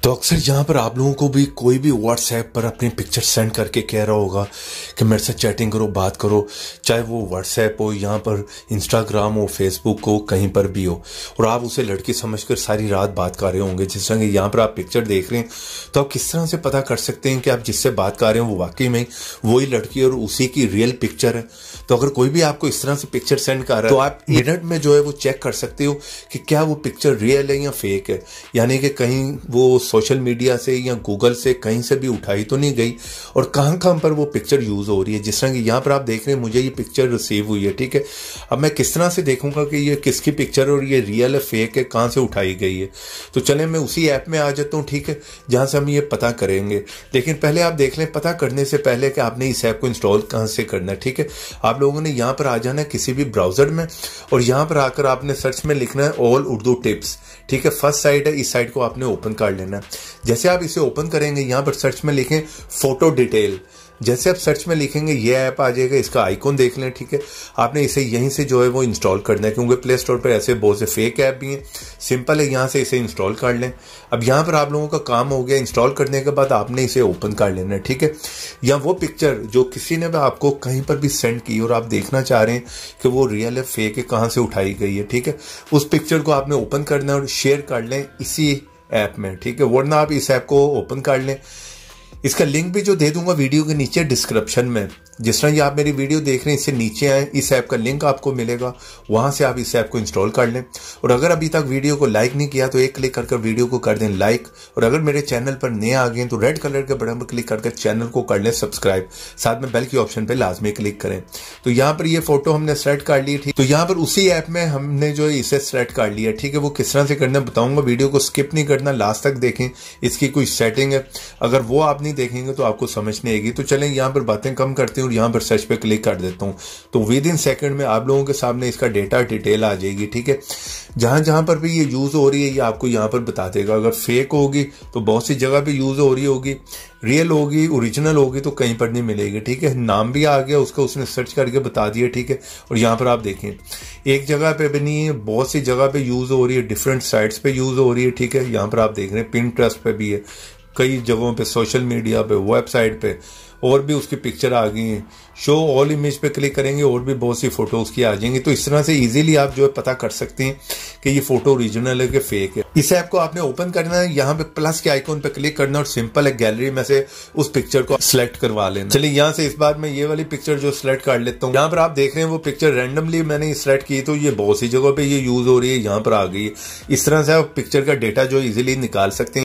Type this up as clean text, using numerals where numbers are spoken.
तो अक्सर यहाँ पर आप लोगों को भी कोई भी व्हाट्सएप पर अपनी पिक्चर सेंड करके कह रहा होगा कि मेरे से चैटिंग करो, बात करो, चाहे वो व्हाट्सएप हो, यहाँ पर इंस्टाग्राम हो, फेसबुक हो, कहीं पर भी हो, और आप उसे लड़की समझकर सारी रात बात कर रहे होंगे। जिस तरह यहाँ पर आप पिक्चर देख रहे हैं, तो आप किस तरह से पता कर सकते हैं कि आप जिससे बात कर रहे हैं वो वाकई में वही लड़की और उसी की रियल पिक्चर है। तो अगर कोई भी आपको इस तरह से पिक्चर सेंड कर रहा है तो आप मिनट में जो है वो चेक कर सकते हो कि क्या वो पिक्चर रियल है या फेक है, यानी कि कहीं वो सोशल मीडिया से या गूगल से कहीं से भी उठाई तो नहीं गई, और कहां कहां पर वो पिक्चर यूज हो रही है। जिस तरह की यहाँ पर आप देख रहे हैं, मुझे ये पिक्चर रिसीव हुई है, ठीक है। अब मैं किस तरह से देखूंगा कि ये किसकी पिक्चर और ये रियल है फेक है, कहां से उठाई गई है। तो चले मैं उसी ऐप में आ जाता हूँ, ठीक है, जहां से हम ये पता करेंगे। लेकिन पहले आप देख लें, पता करने से पहले कि आपने इस ऐप को इंस्टॉल कहां से करना है, ठीक है। आप लोगों ने यहाँ पर आ जाना है किसी भी ब्राउजर में, और यहाँ पर आकर आपने सर्च में लिखना है ऑल उर्दू टिप्स, ठीक है। फर्स्ट साइट है, इस साइट को आपने ओपन कर लेना है। जैसे आप इसे ओपन करेंगे, यहाँ पर सर्च में लिखें फोटो डिटेल। जैसे आप सर्च में लिखेंगे ये ऐप आ जाएगा, इसका आइकॉन देख लें, ठीक है। आपने इसे यहीं से जो है वो इंस्टॉल करना है, क्योंकि प्ले स्टोर पर ऐसे बहुत से फेक ऐप भी हैं। सिंपल है, यहाँ से इसे इंस्टॉल कर लें। अब यहाँ पर आप लोगों का काम हो गया, इंस्टॉल करने के बाद आपने इसे ओपन कर लेना है, ठीक है। या वो पिक्चर जो किसी ने भी आपको कहीं पर भी सेंड की और आप देखना चाह रहे हैं कि वो रियल है फेक है, कहाँ से उठाई गई है, ठीक है, उस पिक्चर को आपने ओपन करना है और शेयर कर लें इसी ऐप में, ठीक है। वरना आप इस ऐप को ओपन कर लें। इसका लिंक भी जो दे दूंगा वीडियो के नीचे डिस्क्रिप्शन में। जिस तरह ये आप मेरी वीडियो देख रहे हैं, इससे नीचे आए, इस ऐप का लिंक आपको मिलेगा, वहां से आप इस ऐप को इंस्टॉल कर लें। और अगर अभी तक वीडियो को लाइक नहीं किया तो एक क्लिक करके वीडियो को कर दें लाइक, और अगर मेरे चैनल पर नए आ गए तो रेड कलर के बटन पर क्लिक करके चैनल को कर लें सब्सक्राइब, साथ में बेल के ऑप्शन पर लाजमी क्लिक करें। तो यहाँ पर ये फोटो हमने सेलेक्ट कर ली, ठीक। तो यहाँ पर उसी ऐप में हमने जो है इसे सेलेक्ट कर लिया, ठीक है। वो किस तरह से करना बताऊंगा, वीडियो को स्किप नहीं करना, लास्ट तक देखें। इसकी कोई सेटिंग है, अगर वो आप नहीं देखेंगे तो आपको समझ नहीं आएगी। तो चलें यहाँ पर बातें कम करते हैं और यहाँ पर सर्च पे क्लिक कर देता हूँ। तो विद इन सेकंड में आप लोगों के सामने इसका डेटा डिटेल आ जाएगी, ठीक है। जहां जहां पर भी ये यूज हो रही है ये आपको यहाँ पर बता देगा। अगर फेक होगी तो बहुत सी जगह पे यूज हो रही होगी, रियल होगी, ओरिजिनल होगी तो कहीं पर नहीं मिलेगी, ठीक है। नाम भी आ गया उसका, उसने सर्च करके बता दिया, ठीक है। और यहाँ पर आप देखें एक जगह पे भी नहीं है, बहुत सी जगह पे यूज हो रही है, डिफरेंट साइट्स पे यूज हो रही है, ठीक है। यहाँ पर आप देख रहे हैं पिंटरेस्ट पे भी है, कई जगहों पे, सोशल मीडिया पे, वेबसाइट पे, और भी उसकी पिक्चर आ गई है। शो ऑल इमेज पे क्लिक करेंगे और भी बहुत सी फोटोज की आ जाएंगी। तो इस तरह से इजीली आप जो है पता कर सकते हैं कि ये फोटो ओरिजिनल है कि फेक है। इस ऐप को आपने ओपन करना है, यहाँ पे प्लस के आइकॉन पे क्लिक करना और सिंपल है गैलरी में से उस पिक्चर को सिलेक्ट करवा लेना। चलिए यहाँ से इस बार मैं ये वाली पिक्चर जो सिलेक्ट कर लेता हूँ। यहाँ पर आप देख रहे हैं वो पिक्चर रैंडमली मैंने सिलेक्ट की, तो ये बहुत सी जगह पे ये यूज हो रही है, यहाँ पर आ गई है। इस तरह से आप पिक्चर का डेटा जो इजिली निकाल सकते हैं।